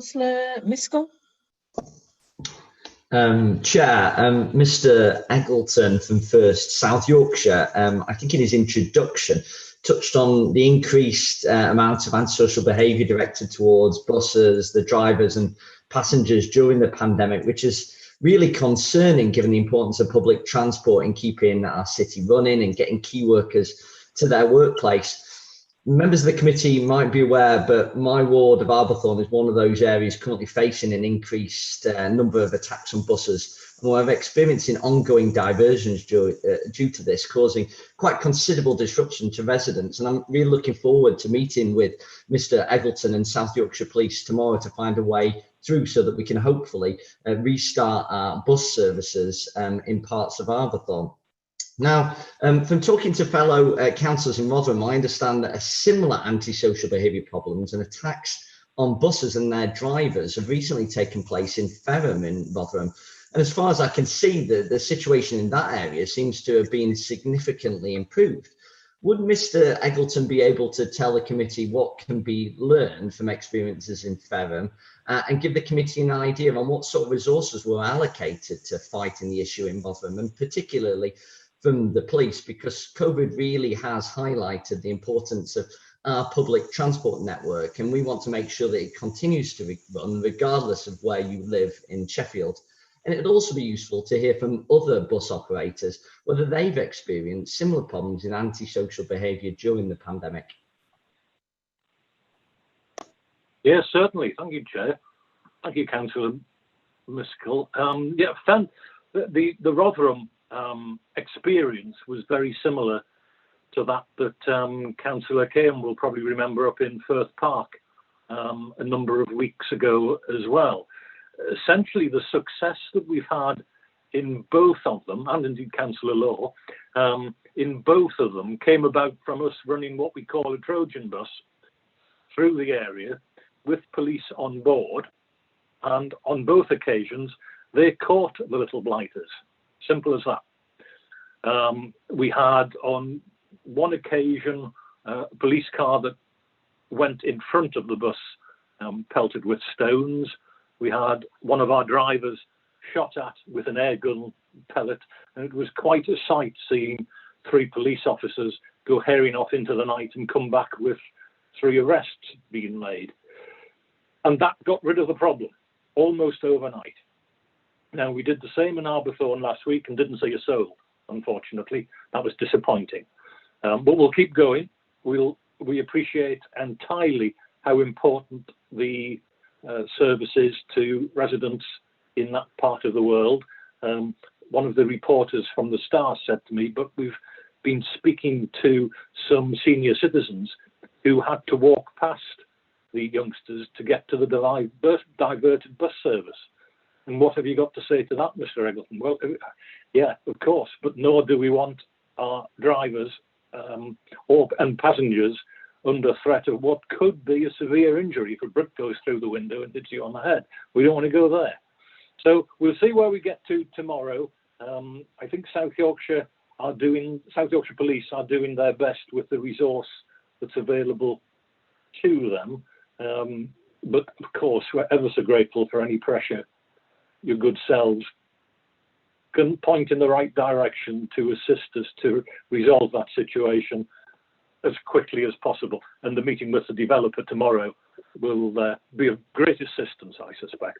Cllr Miskell. Chair, Mr. Eggleton from First South Yorkshire, I think in his introduction, touched on the increased amount of antisocial behaviour directed towards buses, the drivers and passengers during the pandemic, which is really concerning given the importance of public transport in keeping our city running and getting key workers to their workplace. Members of the committee might be aware, but my ward of Arbourthorne is one of those areas currently facing an increased number of attacks on buses. And we're experiencing ongoing diversions due to this, causing quite considerable disruption to residents. And I'm really looking forward to meeting with Mr. Eggleton and South Yorkshire Police tomorrow to find a way through so that we can hopefully restart our bus services in parts of Arbourthorne. Now, from talking to fellow councillors in Rotherham, I understand that a similar antisocial behaviour problems and attacks on buses and their drivers have recently taken place in Ferrum in Rotherham. And as far as I can see, the situation in that area seems to have been significantly improved. Would Mr. Eggleton be able to tell the committee what can be learned from experiences in Ferrum and give the committee an idea on what sort of resources were allocated to fighting the issue in Rotherham, and particularly from the police, because COVID really has highlighted the importance of our public transport network, and we want to make sure that it continues to run regardless of where you live in Sheffield. And it'd also be useful to hear from other bus operators whether they've experienced similar problems in antisocial behaviour during the pandemic. Yes, certainly. Thank you, Chair. Thank you, Councillor Miskell. The Rotherham experience was very similar to that Councillor Cairn will probably remember up in Firth Park a number of weeks ago as well. Essentially, the success that we've had in both of them, and indeed Councillor Law, in both of them came about from us running what we call a Trojan bus through the area with police on board, and on both occasions they caught the little blighters. Simple as that. We had on one occasion a police car that went in front of the bus pelted with stones. We had one of our drivers shot at with an air gun pellet, and it was quite a sight seeing 3 police officers go herring off into the night and come back with 3 arrests being made. And that got rid of the problem almost overnight. Now, we did the same in Arbourthorne last week and didn't see a soul, unfortunately. That was disappointing. But we'll keep going. We appreciate entirely how important the service is to residents in that part of the world. One of the reporters from the Star said to me, but we've been speaking to some senior citizens who had to walk past the youngsters to get to the diverted bus service. And what have you got to say to that, Mr. Eggleton? Well, yeah, of course, but nor do we want our drivers and passengers under threat of what could be a severe injury if a brick goes through the window and hits you on the head. We don't want to go there. So we'll see where we get to tomorrow. I think South Yorkshire Police are doing their best with the resource that's available to them. But of course, we're ever so grateful for any pressure your good selves can point in the right direction to assist us to resolve that situation as quickly as possible. And the meeting with the developer tomorrow will be of great assistance, I suspect.